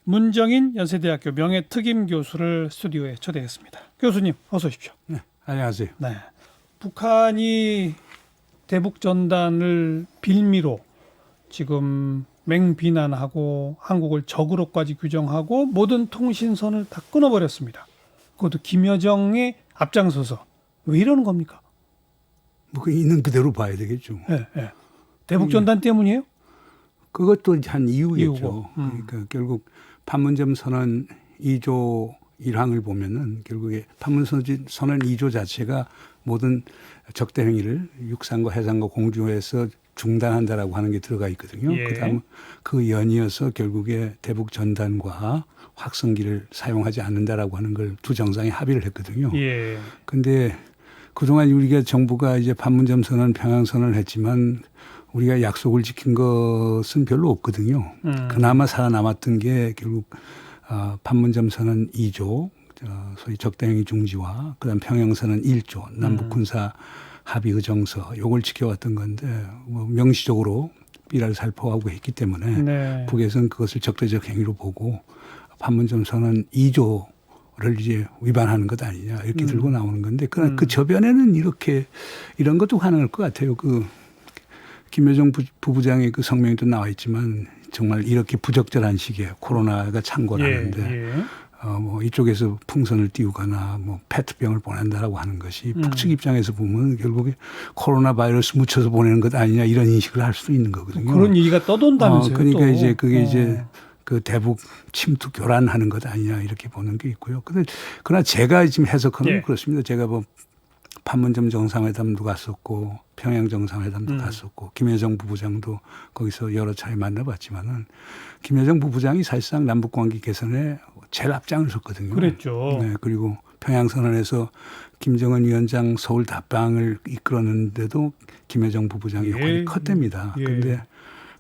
문정인 연세대학교 명예특임 교수를 스튜디오에 초대했습니다. 교수님 어서 오십시오. 네, 안녕하세요. 네, 북한이 대북전단을 빌미로 지금 맹비난하고 한국을 적으로까지 규정하고 모든 통신선을 다 끊어버렸습니다. 그것도 김여정의 앞장서서 왜 이러는 겁니까? 뭐 그 있는 그대로 봐야 되겠죠. 네, 네. 대북전단 때문이에요? 그것도 한 이유고. 이유겠죠. 그러니까 결국 판문점 선언 2조 1항을 보면은 결국에 판문선 선언 2조 자체가 모든 적대 행위를 육상과 해상과 공중에서 중단한다라고 하는 게 들어가 있거든요. 예. 그다음 그 연이어서 결국에 대북 전단과 확성기를 사용하지 않는다라고 하는 걸 두 정상이 합의를 했거든요. 예. 근데 그동안 우리가 정부가 이제 판문점 선언, 평양 선언을 했지만 우리가 약속을 지킨 것은 별로 없거든요. 그나마 살아남았던 게 결국 판문점 선언 2조, 소위 적대행위 중지와 그다음 평양 선언 1조, 남북 군사 합의 의정서 요걸 지켜왔던 건데 뭐 명시적으로 삐라를 살포하고 했기 때문에 네. 북에서는 그것을 적대적 행위로 보고 판문점 선언 2조를 이제 위반하는 것 아니냐 이렇게 들고 나오는 건데 그 저변에는 이렇게 이런 것도 가능할 것 같아요. 그 김여정 부부장의 그 성명에도 나와 있지만 정말 이렇게 부적절한 시기에 코로나가 창궐하는데 예. 뭐 이쪽에서 풍선을 띄우거나 뭐 페트병을 보낸다라고 하는 것이 북측 입장에서 보면 결국에 코로나 바이러스 묻혀서 보내는 것 아니냐 이런 인식을 할 수도 있는 거거든요. 그런 얘기가 떠돈다면서요. 그러니까 또. 이제 그게 이제 그 대북 침투 교란하는 것 아니냐 이렇게 보는 게 있고요. 그러나 제가 지금 해석하는 건 그렇습니다. 제가 뭐 판문점 정상회담도 갔었고 평양 정상회담도 갔었고 김여정 부부장도 거기서 여러 차례 만나봤지만은 김여정 부부장이 사실상 남북관계 개선에 제일 앞장을 섰거든요. 그랬죠. 네, 그리고 평양선언에서 김정은 위원장 서울 답방을 이끌었는데도 김여정 부부장의 역할이 컸답니다. 그런데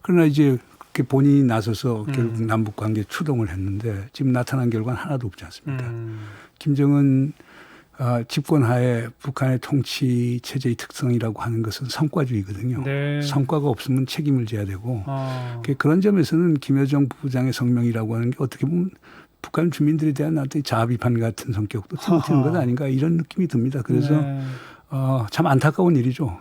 그러나 이제 그렇게 본인이 나서서 결국 남북관계 추동을 했는데 지금 나타난 결과는 하나도 없지 않습니까? 김정은 집권하에 북한의 통치 체제의 특성이라고 하는 것은 성과주의거든요. 네. 성과가 없으면 책임을 져야 되고 그런 점에서는 김여정 부부장의 성명이라고 하는 게 어떻게 보면 북한 주민들에 대한 나한테 자아 비판 같은 성격도 드러내는 것 아닌가 이런 느낌이 듭니다. 그래서 네. 참 안타까운 일이죠.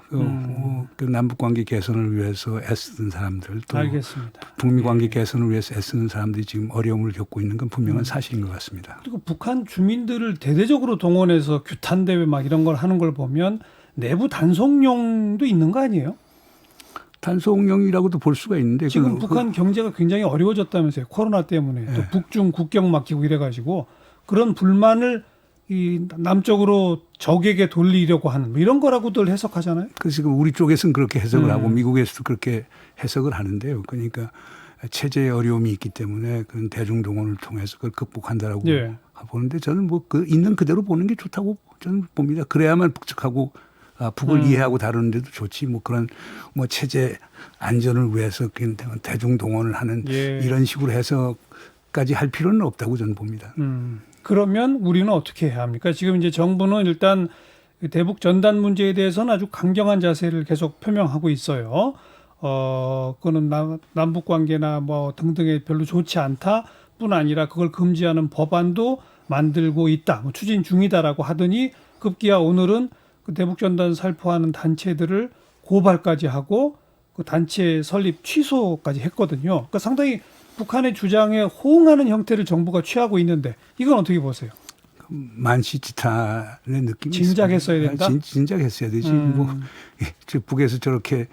그 남북관계 개선을 위해서 애쓰는 사람들 또 알겠습니다. 북미관계 개선을 위해서 애쓰는 사람들이 지금 어려움을 겪고 있는 건 분명한 사실인 것 같습니다. 그리고 북한 주민들을 대대적으로 동원해서 규탄 대회 막 이런 걸 하는 걸 보면 내부 단속용도 있는 거 아니에요? 단속용이라고도 볼 수가 있는데 지금 북한 경제가 굉장히 어려워졌다면서요. 코로나 때문에 또 북중 국경 막히고 이래가지고 그런 불만을 이 남쪽으로 적에게 돌리려고 하는 뭐 이런 거라고들 해석하잖아요. 그래서 지금 우리 쪽에서는 그렇게 해석을 하고 미국에서도 그렇게 해석을 하는데요. 그러니까 체제에 어려움이 있기 때문에 그런 대중동원을 통해서 그걸 극복한다라고 보는데 저는 뭐 그 있는 그대로 보는 게 좋다고 저는 봅니다. 그래야만 북측하고 북을 이해하고 다루는데도 좋지 뭐 그런 뭐 체제 안전을 위해서 대중동원을 하는 이런 식으로 해서까지 할 필요는 없다고 저는 봅니다. 그러면 우리는 어떻게 해야 합니까? 지금 이제 정부는 일단 대북 전단 문제에 대해서는 아주 강경한 자세를 계속 표명하고 있어요. 그거는 남북 관계나 뭐 등등에 별로 좋지 않다뿐 아니라 그걸 금지하는 법안도 만들고 있다, 뭐 추진 중이다라고 하더니 급기야 오늘은 그 대북 전단 살포하는 단체들을 고발까지 하고 그 단체 설립 취소까지 했거든요. 그러니까 상당히 북한의 주장에 호응하는 형태를 정부가 취하고 있는데 이건 어떻게 보세요? 만시지탄의 느낌이 진작했어야 된다? 진작했어야 되지. 뭐 북에서 저렇게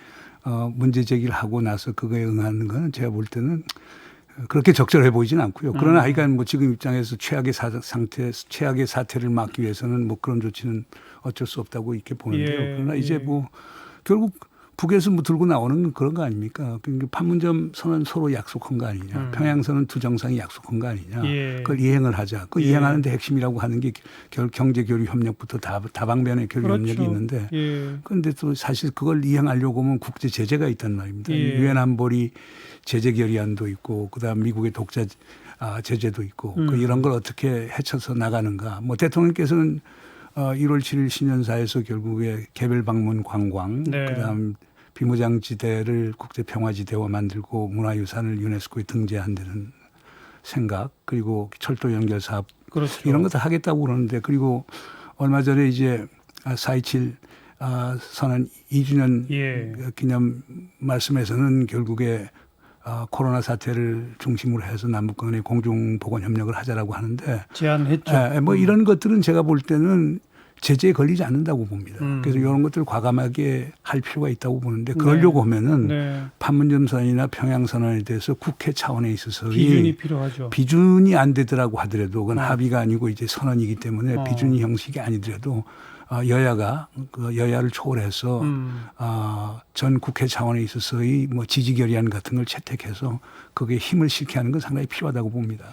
문제 제기를 하고 나서 그거에 응하는 건 제가 볼 때는 그렇게 적절해 보이진 않고요. 그러나 하여간 뭐 지금 입장에서 최악의 사태를 막기 위해서는 뭐 그런 조치는 어쩔 수 없다고 이렇게 보는데요. 그러나 이제 뭐 결국 북에서 뭐 들고 나오는 건 그런 거 아닙니까? 그러니까 판문점 선언 서로 약속한 거 아니냐. 평양선언 두 정상이 약속한 거 아니냐. 그걸 이행을 하자. 그 이행하는 데 핵심이라고 하는 게 경제교류 협력부터 다방면의 교류 협력이 있는데 그런데 또 사실 그걸 이행하려고 하면 국제 제재가 있단 말입니다. 유엔 안보리 제재 결의안도 있고 그다음 미국의 독자 제재도 있고 이런 걸 어떻게 헤쳐서 나가는가. 뭐 대통령께서는 1월 7일 신년사에서 결국에 개별 방문 관광, 그다음 비무장지대를 국제평화지대화 만들고 문화유산을 유네스코에 등재한 데는 생각 그리고 철도 연결 사업 그렇죠. 이런 것도 하겠다고 그러는데 그리고 얼마 전에 이제 4.27 선언 2주년 예. 기념 말씀에서는 결국에 코로나 사태를 중심으로 해서 남북 간의 공중 보건 협력을 하자라고 하는데 제안했죠. 뭐 이런 것들은 제가 볼 때는 제재에 걸리지 않는다고 봅니다. 음. 그래서 이런 것들을 과감하게 할 필요가 있다고 보는데 그러려고 하면은 네. 판문점 선언이나 평양 선언에 대해서 국회 차원에 있어서 비준이 필요하죠. 비준이 안 되더라고 하더라도 그건 어. 합의가 아니고 이제 선언이기 때문에 비준이 형식이 아니더라도 여야가 그 여야를 초월해서 전 국회 차원에 있어서의 뭐 지지 결의안 같은 걸 채택해서 거기에 힘을 실게 하는 건 상당히 필요하다고 봅니다.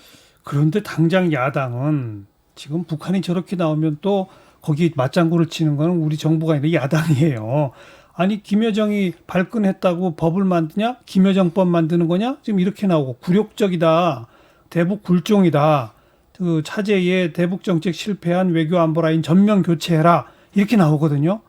그런데 당장 야당은 지금 북한이 저렇게 나오면 또 거기 맞장구를 치는 건 우리 정부가 아니라 야당이에요. 아니 김여정이 발끈했다고 법을 만드냐? 김여정법 만드는 거냐? 지금 이렇게 나오고 굴욕적이다. 대북 굴종이다. 그 차제에 대북 정책 실패한 외교 안보 라인 전면 교체해라. 이렇게 나오거든요.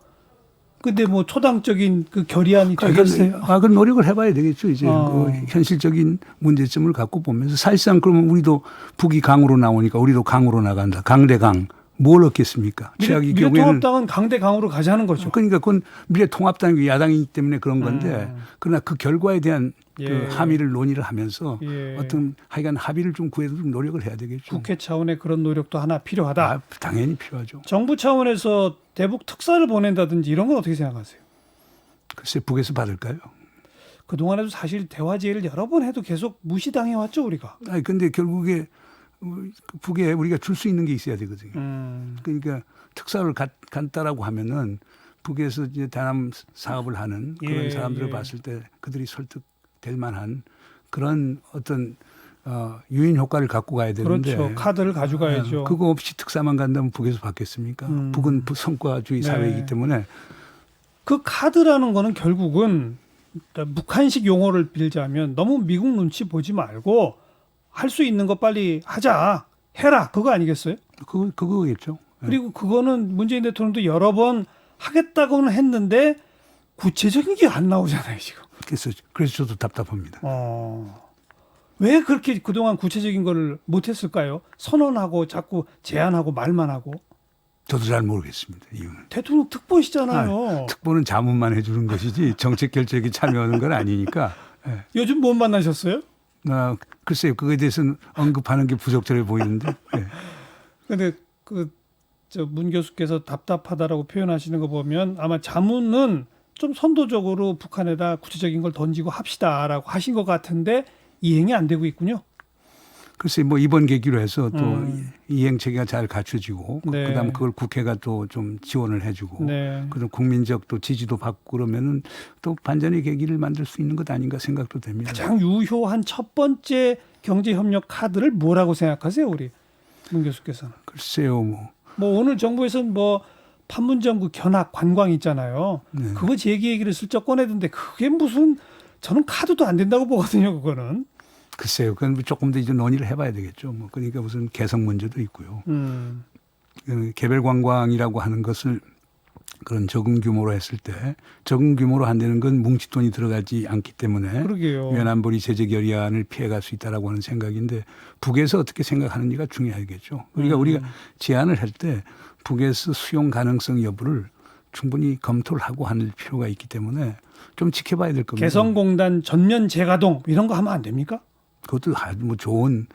근데 뭐 초당적인 그 결의안이 되겠어요? 그건 노력을 해봐야 되겠죠. 이제 어. 그 현실적인 문제점을 갖고 보면서 사실상 그러면 우리도 북이 강으로 나오니까 우리도 강으로 나간다. 강대강. 뭘 얻겠습니까? 최악의 경우에는 미래통합당은 강대강으로 가자는 거죠. 그러니까 그건 미래통합당이 야당이기 때문에 그런 건데 그러나 그 결과에 대한 예. 그 함의를 논의를 하면서 예. 어떤 하여간 합의를 좀 구해서 좀 노력을 해야 되겠죠. 국회 차원의 그런 노력도 하나 필요하다. 당연히 필요하죠. 정부 차원에서 대북 특사를 보낸다든지 이런 건 어떻게 생각하세요? 글쎄 북에서 받을까요? 그동안에도 사실 대화 제의를 여러 번 해도 계속 무시당해 왔죠, 우리가. 아니 근데 결국에 북에 우리가 줄 수 있는 게 있어야 되거든요. 그러니까 특사를 간다라고 하면은 북에서 이제 대남 사업을 하는 그런 예, 사람들을 예. 봤을 때 그들이 설득될 만한 그런 어떤 유인 효과를 갖고 가야 되는데 그렇죠. 카드를 가져가야죠. 그거 없이 특사만 간다면 북에서 받겠습니까? 북은 성과주의 네. 사회이기 때문에 그 카드라는 거는 결국은 북한식 용어를 빌자면 너무 미국 눈치 보지 말고 할 수 있는 거 빨리 하자. 해라. 그거 아니겠어요? 그거겠죠. 그리고 그거는 문재인 대통령도 여러 번 하겠다고는 했는데 구체적인 게 안 나오잖아요, 지금. 그래서 저도 답답합니다. 왜 그렇게 그동안 구체적인 거를 못했을까요? 선언하고 자꾸 제안하고 말만 하고. 저도 잘 모르겠습니다. 이유는. 대통령 특보시잖아요. 특보는 자문만 해주는 것이지 정책 결정에 참여하는 건 아니니까. 예. 요즘 못 만나셨어요? 글쎄요. 그거에 대해서는 언급하는 게 부적절해 보이는데. 근데 문 교수께서 답답하다라고 표현하시는 거 보면 아마 자문은 좀 선도적으로 북한에다 구체적인 걸 던지고 합시다라고 하신 것 같은데 이행이 안 되고 있군요. 글쎄 뭐 이번 계기로 해서 또 이행 체계가 잘 갖춰지고 네. 그다음 그걸 국회가 또 좀 지원을 해주고 네. 그런 국민적 또 지지도 받고 그러면은 또 반전의 계기를 만들 수 있는 것 아닌가 생각도 됩니다. 가장 유효한 첫 번째 경제협력 카드를 뭐라고 생각하세요, 우리 문 교수께서는? 글쎄요, 뭐 오늘 정부에서는 뭐 판문점 그 견학 관광 있잖아요. 네. 그거 재개 얘기를 슬쩍 꺼내던데 그게 무슨 저는 카드도 안 된다고 보거든요, 그거는. 글쎄요, 그건 조금 더 이제 논의를 해봐야 되겠죠. 뭐 그러니까 무슨 개성 문제도 있고요. 개별 관광이라고 하는 것을 그런 적은 규모로 했을 때 적은 규모로 한다는 건 뭉칫돈이 들어가지 않기 때문에 그러게요. 유엔 안보리 제재 결의안을 피해갈 수 있다라고 하는 생각인데 북에서 어떻게 생각하는지가 중요하겠죠. 그러니까 우리가 제안을 할 때 북에서 수용 가능성 여부를 충분히 검토를 하고 할 필요가 있기 때문에 좀 지켜봐야 될 겁니다. 개성공단 전면 재가동 이런 거 하면 안 됩니까? 그것도 아주 뭐 좋은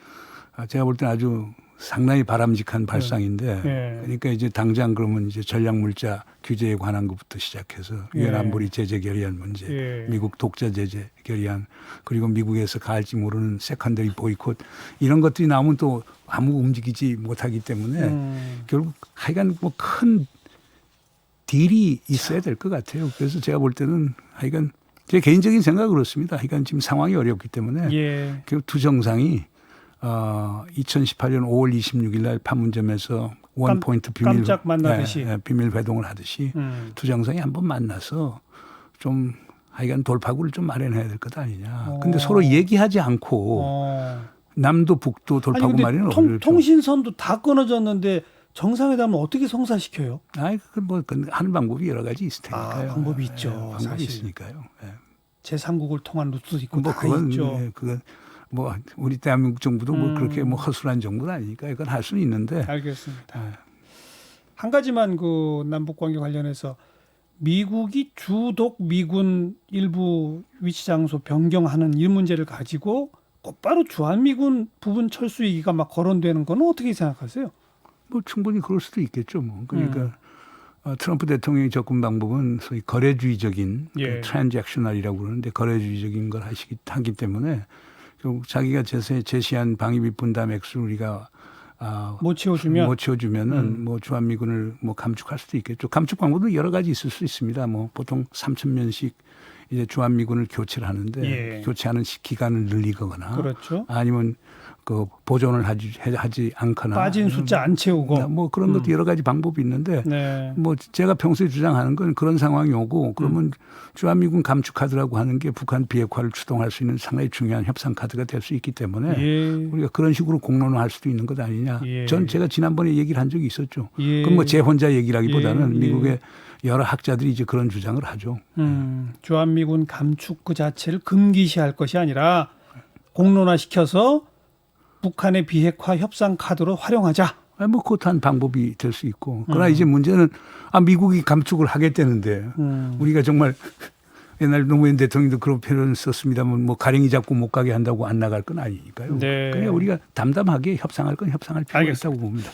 제가 볼 때는 아주 상당히 바람직한 발상인데 네. 그러니까 이제 당장 그러면 이제 전략물자 규제에 관한 것부터 시작해서 유엔 안보리 제재 결의안 문제, 미국 독자 제재 결의안 그리고 미국에서 가할지 모르는 세컨더리 보이콧 이런 것들이 나오면 또 아무 움직이지 못하기 때문에 결국 하여간 뭐 큰 딜이 있어야 될 것 같아요. 그래서 제가 볼 때는 하여간 제 개인적인 생각은 그렇습니다. 하여간 지금 상황이 어렵기 때문에 결국 두 정상이 2018년 5월 26일 날 판문점에서 원포인트 깜짝 만나듯이 비밀 회동을 하듯이 두 정상이 한번 만나서 좀 하여간 돌파구를 좀 마련해야 될 것 아니냐. 근데 서로 얘기하지 않고 남도 북도 돌파구 마련을 어렵죠. 통신선도 다 끊어졌는데 정상회담은 어떻게 성사시켜요? 뭐 하는 방법이 여러 가지 있을 테니까요. 방법이 있죠. 방법이 사실. 있으니까요. 제3국을 통한 루트도 있고 뭐 다 그건 있죠. 그건 뭐 우리 대한민국 정부도 뭐 그렇게 뭐 허술한 정부는 아니니까 이건 할 수는 있는데. 알겠습니다. 예. 한 가지만 그 남북 관계 관련해서 미국이 주독 미군 일부 위치 장소 변경하는 이 문제를 가지고 곧바로 주한미군 부분 철수 얘기가 막 거론되는 건 어떻게 생각하세요? 뭐 충분히 그럴 수도 있겠죠. 뭐 그러니까 트럼프 대통령의 접근 방법은 소위 거래주의적인 예. 트랜잭셔널이라고 그러는데 거래주의적인 걸 하기 때문에 결국 자기가 제시한 방위비 분담 액수를 우리가 못 채워주면 못 채워주면은 뭐 주한미군을 뭐 감축할 수도 있겠죠. 감축 방법도 여러 가지 있을 수 있습니다. 뭐 보통 3,000명씩 이제 주한미군을 교체를 하는데 예. 교체하는 기간을 늘리거나 그렇죠. 아니면 그 보존을 하지 않거나 빠진 숫자 안 채우고 뭐 그런 것도 여러 가지 방법이 있는데 네. 뭐 제가 평소에 주장하는 건 그런 상황이 오고 그러면 주한미군 감축 카드라고 하는 게 북한 비핵화를 추동할 수 있는 상당히 중요한 협상 카드가 될 수 있기 때문에 예. 우리가 그런 식으로 공론을 할 수도 있는 것 아니냐. 예. 전 제가 지난번에 얘기를 한 적이 있었죠. 예. 그건 뭐 제 혼자 얘기라기보다는 예. 미국의 여러 학자들이 이제 그런 주장을 하죠. 주한미군 감축 그 자체를 금기시할 것이 아니라 공론화시켜서 북한의 비핵화 협상 카드로 활용하자. 뭐 그것도 한 방법이 될 수 있고. 그러나 이제 문제는 미국이 감축을 하겠다는데 우리가 정말 옛날 노무현 대통령도 그런 표현을 썼습니다만 뭐 가랭이 잡고 못 가게 한다고 안 나갈 건 아니니까요. 네. 그냥 우리가 담담하게 협상할 건 협상할 필요가 알겠습니다. 있다고 봅니다.